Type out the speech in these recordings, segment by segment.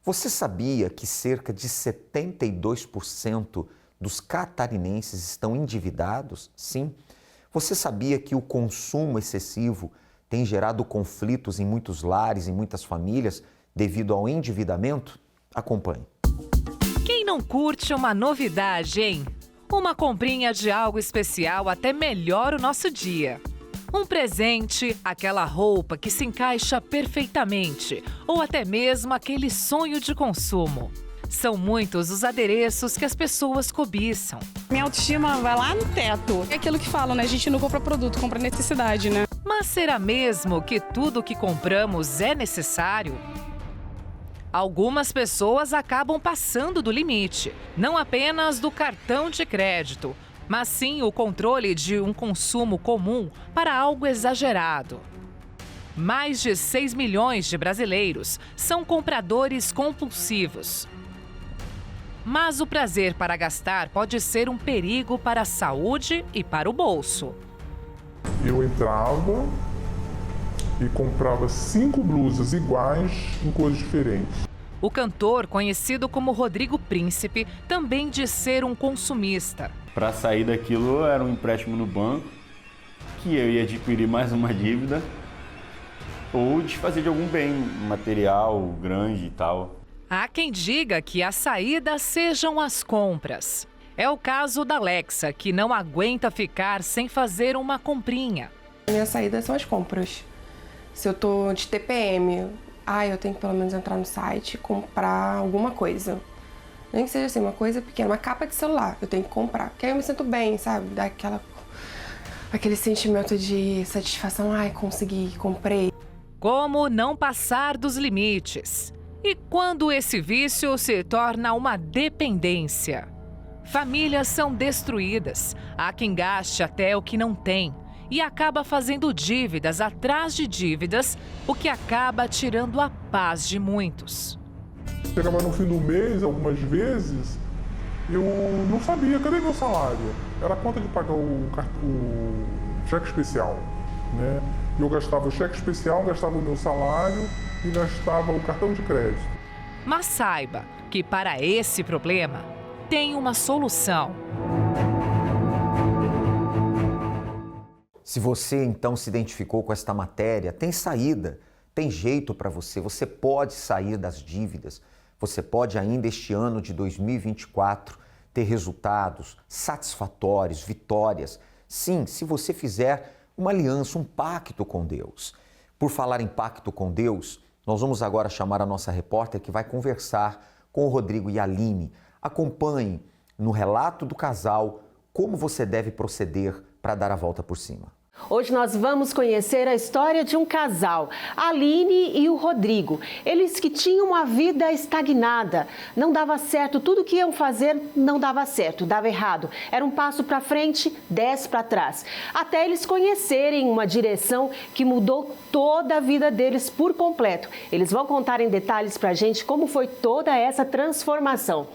Você sabia que cerca de 72% dos catarinenses estão endividados? Sim. Você sabia que o consumo excessivo tem gerado conflitos em muitos lares, em muitas famílias, devido ao endividamento? Acompanhe. Quem não curte uma novidade, hein? Uma comprinha de algo especial até melhora o nosso dia. Um presente, aquela roupa que se encaixa perfeitamente, ou até mesmo aquele sonho de consumo. São muitos os adereços que as pessoas cobiçam. Minha autoestima vai lá no teto. É aquilo que falam, né? A gente não compra produto, compra necessidade, né? Mas será mesmo que tudo que compramos é necessário? Algumas pessoas acabam passando do limite, não apenas do cartão de crédito, mas sim o controle de um consumo comum para algo exagerado. Mais de 6 milhões de brasileiros são compradores compulsivos. Mas o prazer para gastar pode ser um perigo para a saúde e para o bolso. Eu entrava e comprava 5 blusas iguais em cores diferentes. O cantor, conhecido como Rodrigo Príncipe, também diz ser um consumista. Para sair daquilo era um empréstimo no banco, que eu ia adquirir mais uma dívida ou desfazer de algum bem material grande e tal. Há quem diga que a saída sejam as compras. É o caso da Alexa, que não aguenta ficar sem fazer uma comprinha. Minha saída são as compras. Se eu tô de TPM, eu tenho que pelo menos entrar no site e comprar alguma coisa. Nem que seja assim, uma coisa pequena, uma capa de celular, eu tenho que comprar. Porque aí eu me sinto bem, sabe? Dá aquele sentimento de satisfação, consegui, comprei. Como não passar dos limites? E quando esse vício se torna uma dependência? Famílias são destruídas, há quem gaste até o que não tem e acaba fazendo dívidas atrás de dívidas, o que acaba tirando a paz de muitos. Chegava no fim do mês, algumas vezes, eu não sabia, cadê meu salário? Era a conta de pagar o cheque especial, né? Eu gastava o cheque especial, gastava o meu salário e gastava o cartão de crédito. Mas saiba que para esse problema tem uma solução. Se você então se identificou com esta matéria, tem saída, tem jeito para você. Você pode sair das dívidas. Você pode ainda este ano de 2024 ter resultados satisfatórios, vitórias. Sim, se você fizer uma aliança, um pacto com Deus. Por falar em pacto com Deus, nós vamos agora chamar a nossa repórter que vai conversar com o Rodrigo e a Aline. Acompanhe no relato do casal como você deve proceder para dar a volta por cima. Hoje nós vamos conhecer a história de um casal, a Aline e o Rodrigo. Eles que tinham uma vida estagnada, não dava certo, tudo que iam fazer não dava certo, dava errado. Era um passo para frente, 10 para trás. Até eles conhecerem uma direção que mudou toda a vida deles por completo. Eles vão contar em detalhes para a gente como foi toda essa transformação.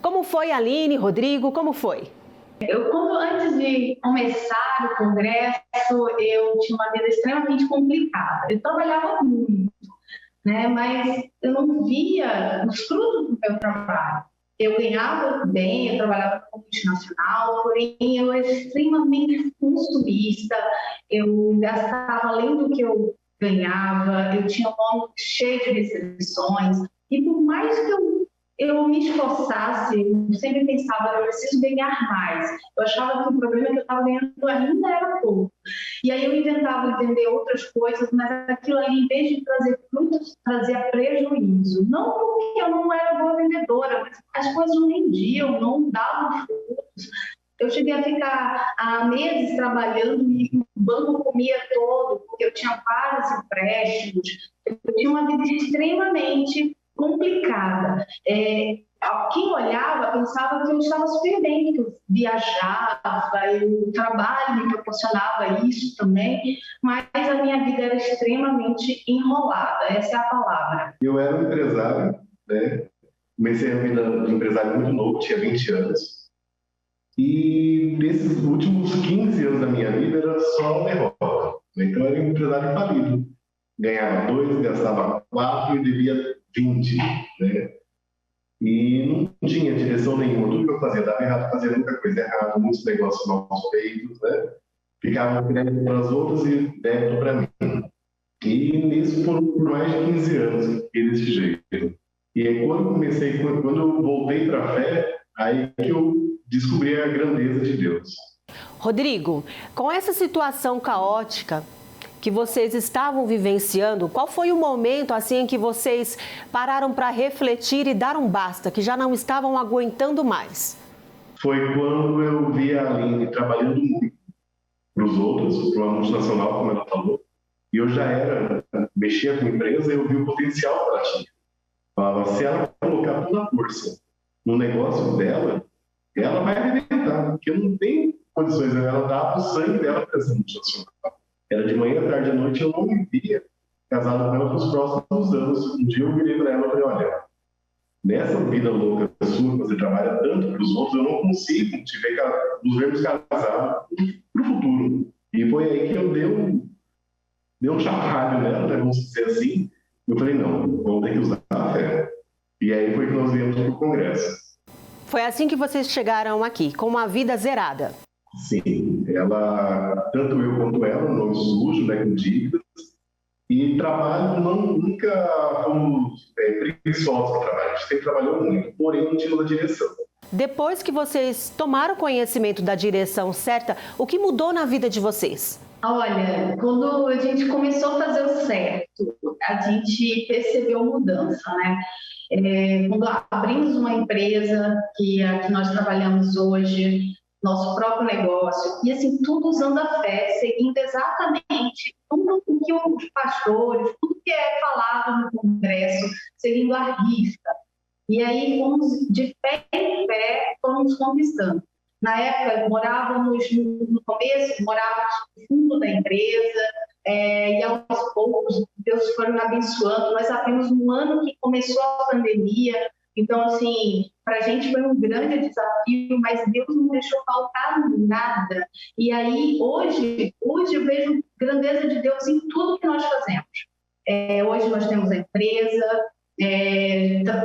Como foi, Aline, Rodrigo, como foi? Antes de começar o congresso, eu tinha uma vida extremamente complicada. Eu trabalhava muito, né? Mas eu não via os frutos do meu trabalho. Eu ganhava bem, eu trabalhava com multinacional, porém eu era extremamente consumista, eu gastava além do que eu ganhava, eu tinha um ano cheio de restrições, e por mais que eu me esforçasse, eu sempre pensava, eu preciso ganhar mais. Eu achava que o problema que eu estava ganhando ainda era pouco. E aí eu inventava entender outras coisas, mas aquilo ali, em vez de trazer frutos, trazia prejuízo. Não porque eu não era boa vendedora, mas as coisas não rendiam, não davam frutos. Eu cheguei a ficar há meses trabalhando e o banco comia todo, porque eu tinha vários empréstimos. Eu tinha uma vida extremamente complicada. Quem olhava pensava que eu estava super bem, que eu viajava, o trabalho me proporcionava isso também, mas a minha vida era extremamente enrolada, essa é a palavra. Eu era um empresário, né? Comecei a vida de empresário muito novo, tinha 20 anos. E nesses últimos 15 anos da minha vida era só derrota. Então eu era um empresário falido. Ganhava 2, gastava 4 e devia 20, né? e não tinha direção nenhuma. Tudo que eu fazia dava errado, fazia muita coisa errada, muitos negócios mal feitos, né? Ficava crédito para as outras e débito para mim. E nisso foram por mais de 15 anos eu fiquei desse jeito. E aí quando eu voltei para a fé, aí que eu descobri a grandeza de Deus. Rodrigo, com essa situação caótica que vocês estavam vivenciando, qual foi o momento assim em que vocês pararam para refletir e dar um basta, que já não estavam aguentando mais? Foi quando eu vi a Aline trabalhando muito para os outros, para uma multinacional, como ela falou, e eu já mexia com a empresa, eu vi o potencial que ela tinha. Falava, se ela colocar toda a força no negócio dela, ela vai arrebentar, porque não tem condições, ela dava o sangue dela para essa multinacional. Era de manhã, tarde, à noite, eu não me via casado com ela nos próximos anos. Um dia eu virei para ela e falei, olha, nessa vida louca sua, que você trabalha tanto para os outros, eu não consigo nos vermos casados para o futuro. E foi aí que eu dei um chacoalho nela, né, vamos dizer assim. Eu falei, não, vamos ter que usar a fé. E aí foi que nós viemos para o congresso. Foi assim que vocês chegaram aqui, com uma vida zerada? Sim, tanto eu quanto ela, nome sujo, né, com dívidas, e trabalho, nunca fomos preguiçosos para trabalhar, a gente sempre trabalhou muito, porém não tínhamos a direção. Depois que vocês tomaram conhecimento da direção certa, o que mudou na vida de vocês? Olha, quando a gente começou a fazer o certo, a gente percebeu mudança, né? Quando abrimos uma empresa, que é a que nós trabalhamos hoje, nosso próprio negócio, e assim, tudo usando a fé, seguindo exatamente tudo o que os pastores, tudo que é falado no congresso, seguindo a risca. E aí, fomos de fé em fé, fomos conquistando. Na época, no começo, morávamos no fundo da empresa, e aos poucos, Deus foi me abençoando. Nós abrimos no ano que começou a pandemia, então, assim, para a gente foi um grande desafio, mas Deus não deixou faltar nada. E aí, hoje eu vejo grandeza de Deus em tudo que nós fazemos. Hoje nós temos a empresa,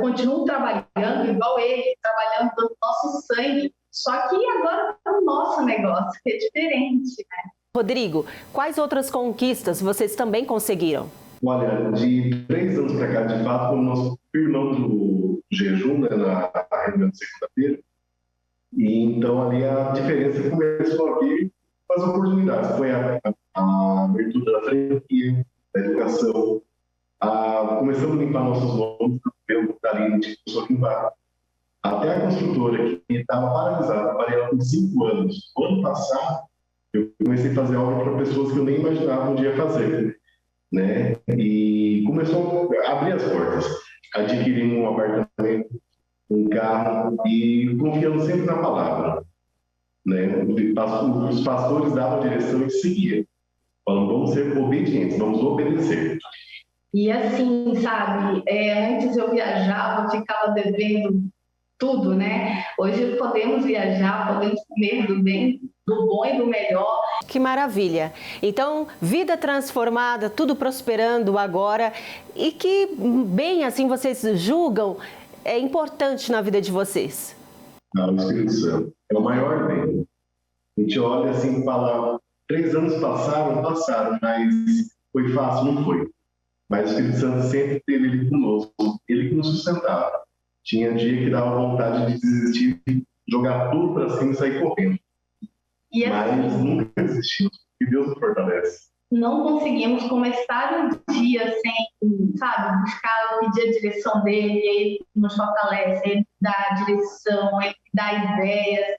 continuo trabalhando igual ele, trabalhando dando nosso sangue, só que agora é o nosso negócio, que é diferente, né? Rodrigo, quais outras conquistas vocês também conseguiram? Olha, de 3 anos para cá, de fato, quando nós firmamos o jejum, né, na reunião de segunda-feira, e então ali a diferença começou a vir com as oportunidades. Foi a abertura da franquia, da educação, começamos a limpar nossos nomes, pelo Aline, que começou a limpar. Até a construtora, que estava paralisada, trabalhei lá por 5 anos. No ano passado, eu comecei a fazer obra para pessoas que eu nem imaginava um dia fazer, né? E começou a abrir as portas. Adquirimos um apartamento, um carro e confiando sempre na palavra, né? Os pastores davam a direção e seguiam. Falando, vamos ser obedientes, vamos obedecer. E assim, sabe, antes eu viajava, ficava devendo tudo, né? Hoje podemos viajar, podemos comer do bem, do bom e do melhor. Que maravilha! Então, vida transformada, tudo prosperando agora. E que bem assim vocês julgam é importante na vida de vocês? O Espírito Santo é o maior bem. A gente olha assim e fala, 3 anos passaram, mas foi fácil? Não foi. Mas o Espírito Santo sempre esteve ali conosco, ele que nos sustentava. Tinha dia que dava vontade de desistir, jogar tudo para cima e sair correndo. Mas nunca desistimos, porque Deus nos fortalece. Não conseguimos começar um dia sem, sabe, buscar, pedir a direção dele, ele nos fortalece, ele dá a direção, ele dá ideias.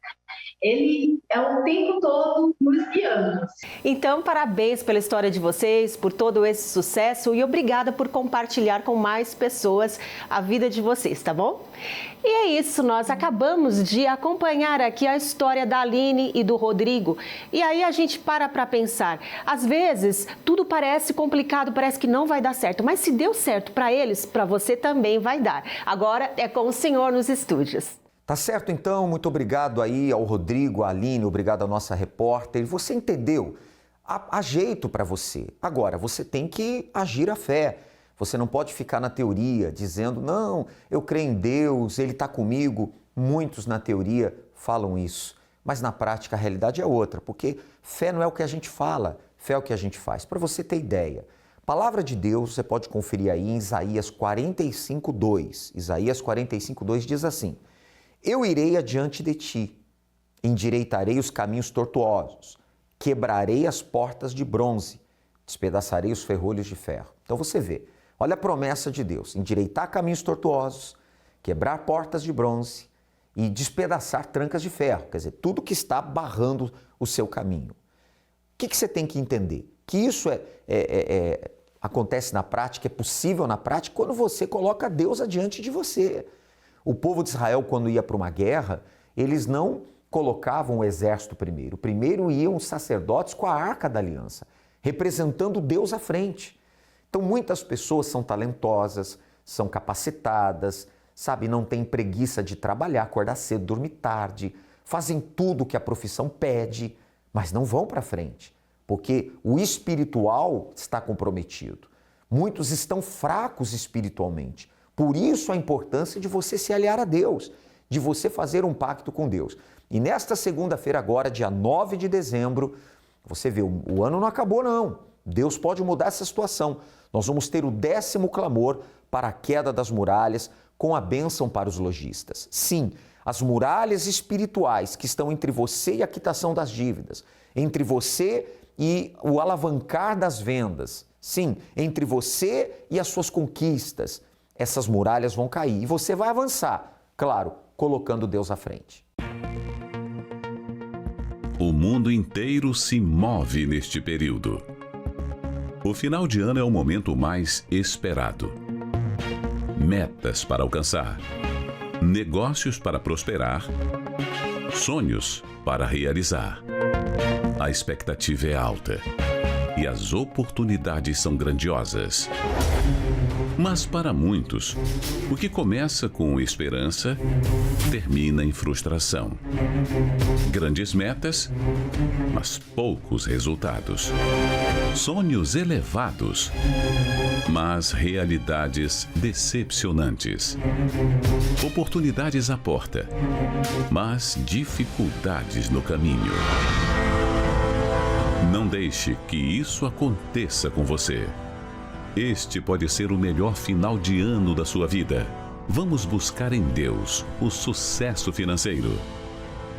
Ele é o tempo todo nos guiando. Então, parabéns pela história de vocês, por todo esse sucesso e obrigada por compartilhar com mais pessoas a vida de vocês, tá bom? E é isso, nós acabamos de acompanhar aqui a história da Aline e do Rodrigo. E aí a gente para pensar, às vezes tudo parece complicado, parece que não vai dar certo, mas se deu certo para eles, para você também vai dar. Agora é com o Senhor nos estúdios. Tá certo, então, muito obrigado aí ao Rodrigo, à Aline, obrigado à nossa repórter. Você entendeu? Há jeito para você. Agora, você tem que agir a fé. Você não pode ficar na teoria dizendo, não, eu creio em Deus, Ele está comigo. Muitos na teoria falam isso, mas na prática a realidade é outra, porque fé não é o que a gente fala, fé é o que a gente faz. Para você ter ideia, palavra de Deus, você pode conferir aí em Isaías 45:2. Isaías 45:2 diz assim: eu irei adiante de ti, endireitarei os caminhos tortuosos, quebrarei as portas de bronze, despedaçarei os ferrolhos de ferro. Então você vê, olha a promessa de Deus, endireitar caminhos tortuosos, quebrar portas de bronze e despedaçar trancas de ferro, quer dizer, tudo que está barrando o seu caminho. O que você tem que entender? Que isso acontece na prática, é possível na prática, quando você coloca Deus adiante de você. O povo de Israel, quando ia para uma guerra, eles não colocavam o exército primeiro. Primeiro iam os sacerdotes com a Arca da Aliança, representando Deus à frente. Então, muitas pessoas são talentosas, são capacitadas, sabe, não têm preguiça de trabalhar, acordar cedo, dormir tarde, fazem tudo o que a profissão pede, mas não vão para frente, porque o espiritual está comprometido. Muitos estão fracos espiritualmente. Por isso a importância de você se aliar a Deus, de você fazer um pacto com Deus. E nesta segunda-feira agora, dia 9 de dezembro, você vê, o ano não acabou não. Deus pode mudar essa situação. Nós vamos ter o 10º clamor para a queda das muralhas, com a bênção para os lojistas. Sim, as muralhas espirituais que estão entre você e a quitação das dívidas, entre você e o alavancar das vendas, sim, entre você e as suas conquistas, essas muralhas vão cair e você vai avançar, claro, colocando Deus à frente. O mundo inteiro se move neste período. O final de ano é o momento mais esperado. Metas para alcançar, negócios para prosperar, sonhos para realizar. A expectativa é alta e as oportunidades são grandiosas. Mas para muitos, o que começa com esperança termina em frustração. Grandes metas, mas poucos resultados. Sonhos elevados, mas realidades decepcionantes. Oportunidades à porta, mas dificuldades no caminho. Não deixe que isso aconteça com você. Este pode ser o melhor final de ano da sua vida. Vamos buscar em Deus o sucesso financeiro.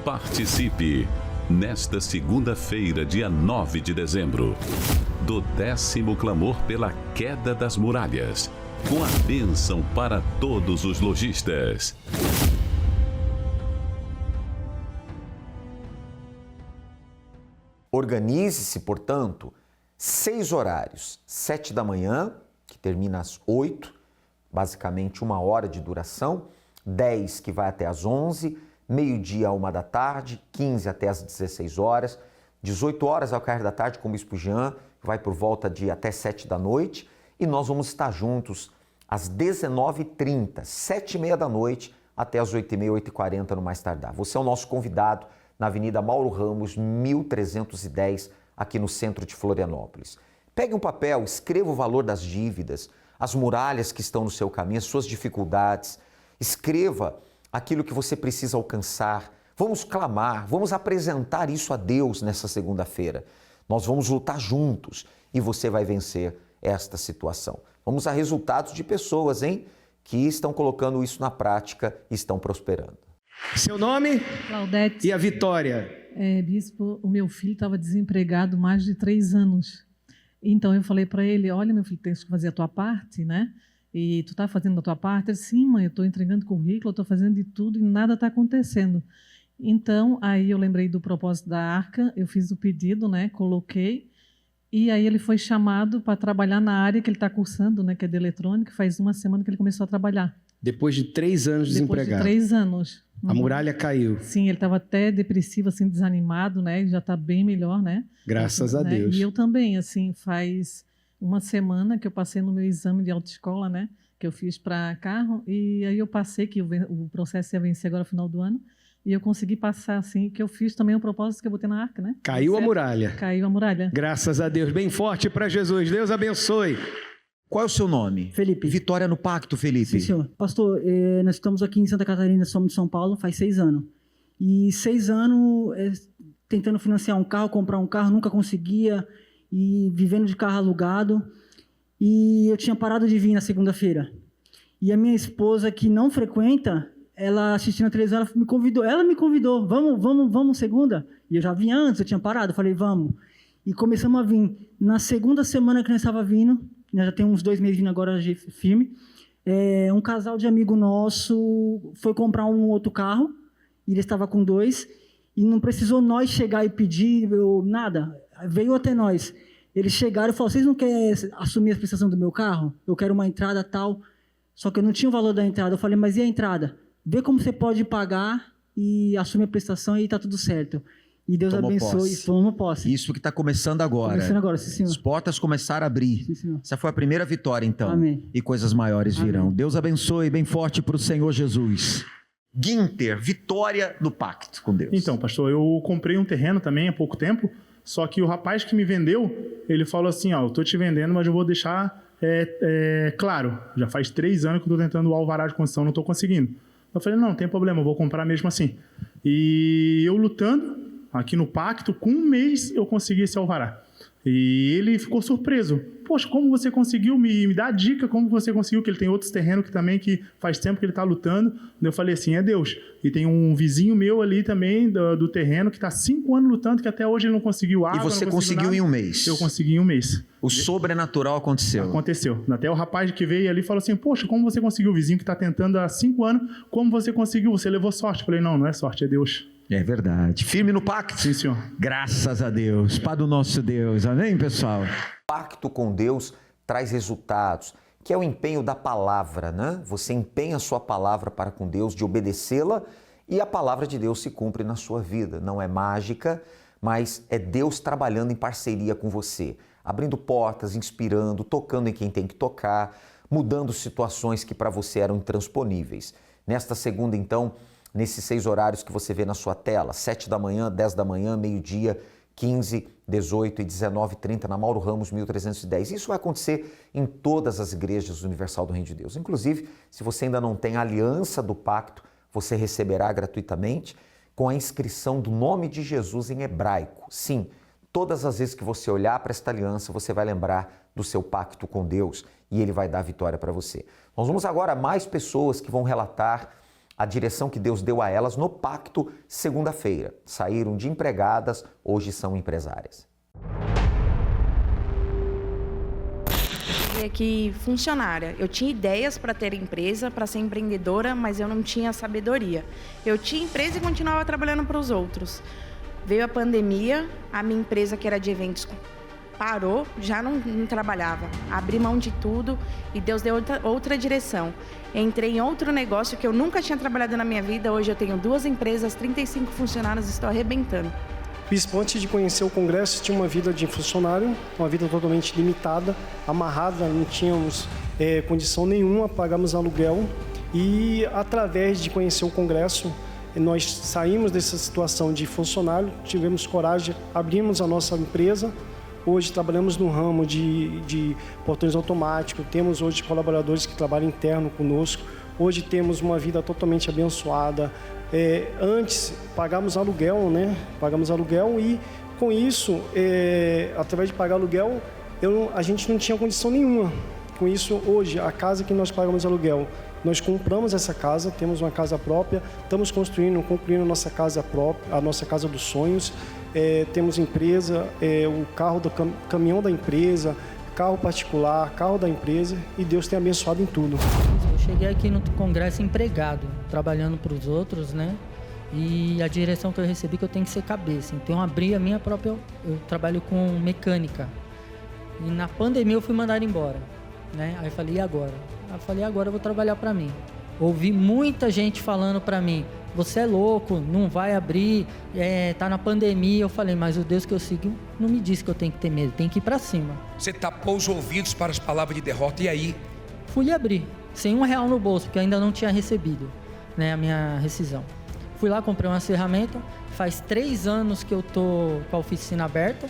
Participe nesta segunda-feira, dia 9 de dezembro, do 10º clamor pela queda das muralhas, com a bênção para todos os lojistas. Organize-se, portanto, 6 horários, 7 da manhã, que termina às 8, basicamente 1 hora de duração, 10 que vai até às 11, meio-dia a 1 da tarde, 15 até às 16 horas, 18 horas ao cair da tarde com o Bispo Jean, vai por volta de até 7 da noite, e nós vamos estar juntos às 19h30, 7h30 da noite, até às 8h30, 8h40 no mais tardar. Você é o nosso convidado na Avenida Mauro Ramos, 1310, aqui no centro de Florianópolis. Pegue um papel, escreva o valor das dívidas, as muralhas que estão no seu caminho, as suas dificuldades. Escreva aquilo que você precisa alcançar. Vamos clamar, vamos apresentar isso a Deus nessa segunda-feira. Nós vamos lutar juntos e você vai vencer esta situação. Vamos a resultados de pessoas, que estão colocando isso na prática e estão prosperando. Seu nome? Claudete. E a Vitória? Bispo, o meu filho estava desempregado mais de 3 anos. Então eu falei para ele, olha meu filho, tens que fazer a tua parte, né? E tu está fazendo a tua parte? Ele, sim mãe, eu estou entregando currículo, eu estou fazendo de tudo e nada está acontecendo. Então aí eu lembrei do propósito da Arca, eu fiz o pedido, né? Coloquei. E aí ele foi chamado para trabalhar na área que ele está cursando, né? Que é de eletrônica, faz 1 semana que ele começou a trabalhar. Depois de 3 anos desempregado. Depois de 3 anos. A muralha caiu. Sim, ele estava até depressivo, assim, desanimado, né? Ele já está bem melhor, né? Graças a Deus. E eu também, assim, faz 1 semana que eu passei no meu exame de autoescola, né? Que eu fiz para carro. E aí eu passei, que o processo ia vencer agora no final do ano. E eu consegui passar, assim, que eu fiz também o propósito que eu botei na Arca, né? Caiu a muralha. Caiu a muralha. Graças a Deus. Bem forte para Jesus. Deus abençoe. Qual é o seu nome? Felipe. Vitória no Pacto, Felipe. Sim, senhor. Pastor, nós estamos aqui em Santa Catarina, somos de São Paulo, faz 6 anos. E 6 anos tentando financiar um carro, comprar um carro, nunca conseguia, e vivendo de carro alugado. E eu tinha parado de vir na segunda-feira. E a minha esposa, que não frequenta, ela assistindo a televisão, ela me convidou, vamos segunda? E eu já vinha antes, eu tinha parado, eu falei, vamos. E começamos a vir. Na segunda semana que nós estávamos vindo, já tem uns 2 meses vindo agora firme, um casal de amigo nosso foi comprar um outro carro, e ele estava com 2, e não precisou nós chegar e pedir nada, veio até nós. Eles chegaram e falaram, vocês não querem assumir a prestação do meu carro? Eu quero uma entrada tal. Só que eu não tinha o valor da entrada. Eu falei, mas e a entrada? Vê como você pode pagar e assumir a prestação e está tudo certo. E Deus abençoe e tomou posse. Isso que está começando agora. Começando agora, sim, senhor. As portas começaram a abrir. Sim, senhor. Essa foi a primeira vitória, então. Amém. E coisas maiores virão. Amém. Deus abençoe bem forte para o Senhor Jesus. Guinter, vitória no pacto com Deus. Então, pastor, eu comprei um terreno também há pouco tempo, só que o rapaz que me vendeu, ele falou assim, eu estou te vendendo, mas eu vou deixar claro, já faz 3 anos que eu estou tentando o alvará de construção, não estou conseguindo. Eu falei, não tem problema, eu vou comprar mesmo assim. E eu lutando aqui no pacto, com 1 mês eu consegui esse alvará. E ele ficou surpreso. Poxa, como você conseguiu? Me dá a dica, como você conseguiu, que ele tem outros terrenos que faz tempo que ele está lutando. Eu falei assim, é Deus. E tem um vizinho meu ali também do terreno que está 5 anos lutando, que até hoje ele não conseguiu água. E você conseguiu em 1 mês? Eu consegui em 1 mês. O sobrenatural aconteceu? Aconteceu. Até o rapaz que veio ali falou assim, poxa, como você conseguiu? O vizinho que está tentando há 5 anos, como você conseguiu? Você levou sorte. Eu falei, não é sorte, é Deus. É verdade. Firme no pacto? Sim, senhor. Graças a Deus. Para o nosso Deus. Amém, pessoal? Pacto com Deus traz resultados, que é o empenho da palavra, né? Você empenha a sua palavra para com Deus, de obedecê-la, e a palavra de Deus se cumpre na sua vida. Não é mágica, mas é Deus trabalhando em parceria com você, abrindo portas, inspirando, tocando em quem tem que tocar, mudando situações que para você eram intransponíveis. Nesta segunda, então, nesses 6 horários que você vê na sua tela, 7 da manhã, 10 da manhã, meio-dia, 15, 18 e 19h30 na Mauro Ramos 1310. Isso vai acontecer em todas as igrejas Universal do Reino de Deus. Inclusive, se você ainda não tem a aliança do pacto, você receberá gratuitamente com a inscrição do nome de Jesus em hebraico. Sim, todas as vezes que você olhar para esta aliança, você vai lembrar do seu pacto com Deus e Ele vai dar a vitória para você. Nós vamos agora a mais pessoas que vão relatar a direção que Deus deu a elas no pacto segunda-feira. Saíram de empregadas, hoje são empresárias. Aqui funcionária. Eu tinha ideias para ter empresa, para ser empreendedora, mas eu não tinha sabedoria. Eu tinha empresa e continuava trabalhando para os outros. Veio a pandemia, a minha empresa, que era de eventos, parou, já não trabalhava. Abri mão de tudo e Deus deu outra direção. Entrei em outro negócio que eu nunca tinha trabalhado na minha vida. Hoje eu tenho 2 empresas, 35 funcionários, estou arrebentando. Bispo, antes de conhecer o Congresso, tinha uma vida de funcionário, uma vida totalmente limitada, amarrada, não tínhamos condição nenhuma, pagamos aluguel. E através de conhecer o Congresso, nós saímos dessa situação de funcionário, tivemos coragem, abrimos a nossa empresa. Hoje trabalhamos no ramo de portões automáticos, temos hoje colaboradores que trabalham interno conosco. Hoje temos uma vida totalmente abençoada. Antes pagamos aluguel, né? Pagamos aluguel e com isso, através de pagar aluguel, a gente não tinha condição nenhuma. Com isso, hoje, a casa que nós pagamos aluguel, nós compramos essa casa, temos uma casa própria, estamos concluindo a nossa casa própria, a nossa casa dos sonhos. Temos empresa, o carro do caminhão da empresa, carro particular, carro da empresa, e Deus tem abençoado em tudo. Eu cheguei aqui no Congresso empregado, trabalhando para os outros, né? E a direção que eu recebi que eu tenho que ser cabeça. Então eu abri a minha própria, eu trabalho com mecânica. E na pandemia eu fui mandado embora, né? Aí eu falei, e agora? Eu falei, agora eu vou trabalhar para mim. Ouvi muita gente falando para mim, você é louco, não vai abrir, tá na pandemia. Eu falei, mas o Deus que eu sigo não me disse que eu tenho que ter medo, tem que ir para cima. Você tapou os ouvidos para as palavras de derrota, e aí? Fui abrir, sem R$1 no bolso, porque eu ainda não tinha recebido, né, a minha rescisão. Fui lá, comprei uma ferramenta, faz 3 anos que eu tô com a oficina aberta,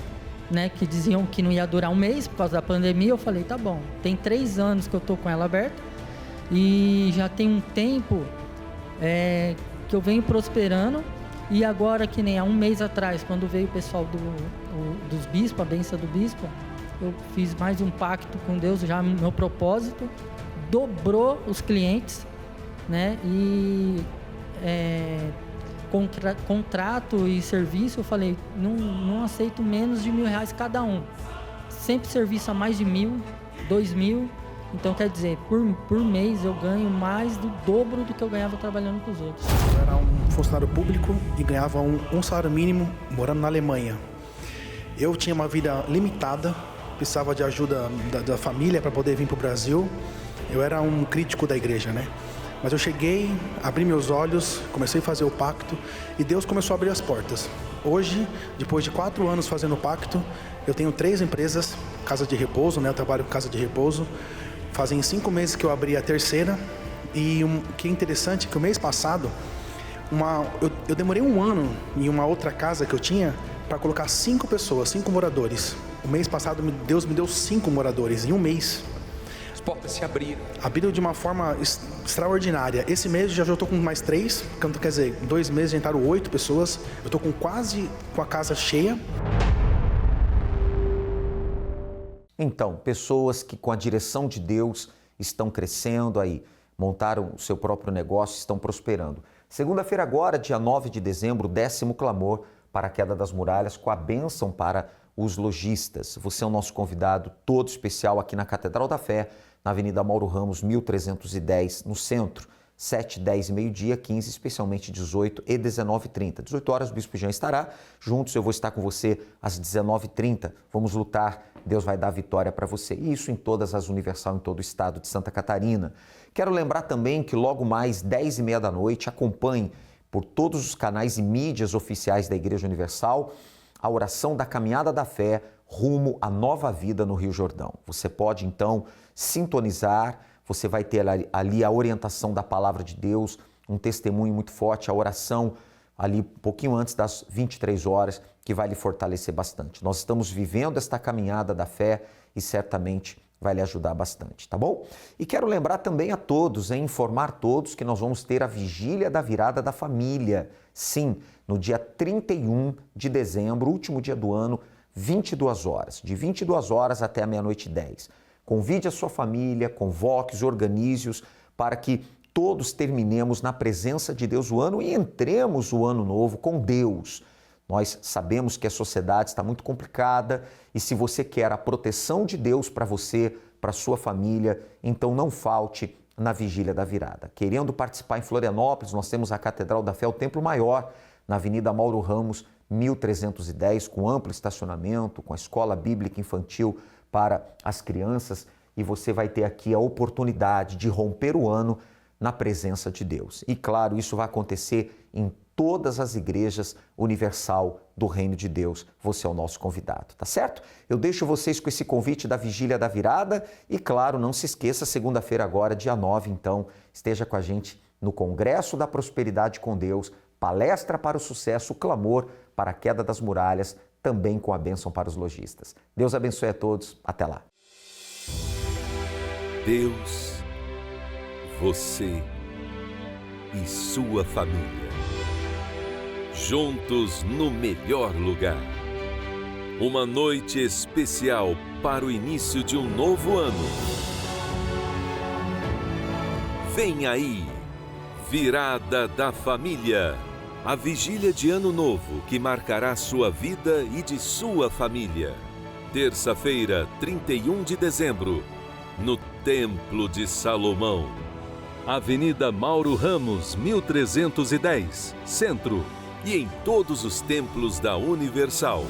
né, que diziam que não ia durar um mês por causa da pandemia. Eu falei, tá bom, tem 3 anos que eu tô com ela aberta e já tem um tempo que eu venho prosperando. E agora, que nem há um mês atrás, quando veio o pessoal dos bispos, a benção do bispo, eu fiz mais um pacto com Deus, já meu propósito, dobrou os clientes, né? E contrato e serviço, eu falei, não aceito menos de R$1.000 cada um. Sempre serviço a mais de 1.000, 2.000. Então, quer dizer, por mês eu ganho mais do dobro do que eu ganhava trabalhando com os outros. Eu era um funcionário público e ganhava um salário mínimo morando na Alemanha. Eu tinha uma vida limitada, precisava de ajuda da família para poder vir para o Brasil. Eu era um crítico da igreja, né? Mas eu cheguei, abri meus olhos, comecei a fazer o pacto e Deus começou a abrir as portas. Hoje, depois de 4 anos fazendo o pacto, eu tenho 3 empresas, casa de repouso, né? Eu trabalho com casa de repouso. Fazem 5 meses que eu abri a terceira e o que é interessante é que o mês passado, eu demorei 1 ano em uma outra casa que eu tinha para colocar 5 pessoas, 5 moradores. O mês passado Deus me deu 5 moradores em um mês. As portas se abriram. Abriram de uma forma extraordinária. Esse mês já estou com mais 3, quer dizer, 2 meses já entraram 8 pessoas. Eu estou quase com a casa cheia. Então, pessoas que com a direção de Deus estão crescendo aí, montaram o seu próprio negócio, estão prosperando. Segunda-feira agora, dia 9 de dezembro, o 10º clamor para a queda das muralhas com a bênção para os lojistas. Você é o nosso convidado todo especial aqui na Catedral da Fé, na Avenida Mauro Ramos, 1310, no centro. 7, 10 e meio-dia, 15, especialmente 18 e 19h30. 18 horas o Bispo Jean estará, juntos eu vou estar com você às 19h30. Vamos lutar, Deus vai dar vitória para você. E isso em todas as Universal, em todo o estado de Santa Catarina. Quero lembrar também que logo mais 10h30 da noite, acompanhe por todos os canais e mídias oficiais da Igreja Universal a oração da Caminhada da Fé rumo à nova vida no Rio Jordão. Você pode então sintonizar. Você vai ter ali a orientação da Palavra de Deus, um testemunho muito forte, a oração ali um pouquinho antes das 23 horas, que vai lhe fortalecer bastante. Nós estamos vivendo esta caminhada da fé e certamente vai lhe ajudar bastante, tá bom? E quero lembrar também a todos, informar todos que nós vamos ter a Vigília da Virada da Família. Sim, no dia 31 de dezembro, último dia do ano, 22 horas, de 22 horas até a meia-noite e 10. Convide a sua família, convoque-os, organize-os para que todos terminemos na presença de Deus o ano e entremos o ano novo com Deus. Nós sabemos que a sociedade está muito complicada e se você quer a proteção de Deus para você, para sua família, então não falte na Vigília da Virada. Querendo participar em Florianópolis, nós temos a Catedral da Fé, o Templo Maior, na Avenida Mauro Ramos, 1310, com amplo estacionamento, com a escola bíblica infantil para as crianças, e você vai ter aqui a oportunidade de romper o ano na presença de Deus. E claro, isso vai acontecer em todas as igrejas universal do Reino de Deus. Você é o nosso convidado, tá certo? Eu deixo vocês com esse convite da Vigília da Virada e claro, não se esqueça, segunda-feira agora, dia 9, então, esteja com a gente no Congresso da Prosperidade com Deus, palestra para o sucesso, o clamor para a queda das muralhas, também com a bênção para os lojistas. Deus abençoe a todos. Até lá. Deus, você e sua família. Juntos no melhor lugar. Uma noite especial para o início de um novo ano. Vem aí, Virada da Família. A vigília de Ano Novo que marcará sua vida e de sua família. Terça-feira, 31 de dezembro, no Templo de Salomão. Avenida Mauro Ramos, 1310, Centro. E em todos os templos da Universal.